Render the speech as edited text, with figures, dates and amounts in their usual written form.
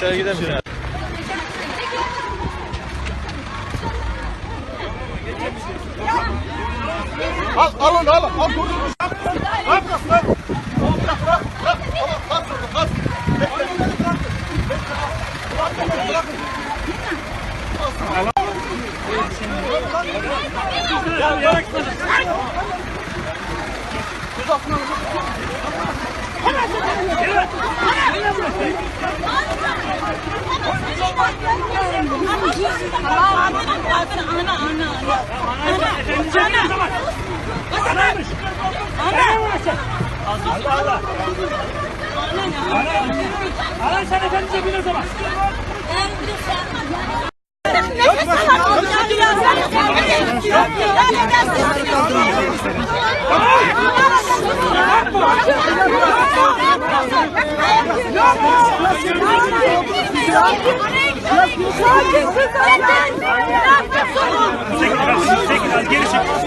İçeri gidelim ya. Al onu al. Al dur. Ne yapıyorsun lan? Bırak. Al. Alan sen efendimize bin o zaman. Geri çek.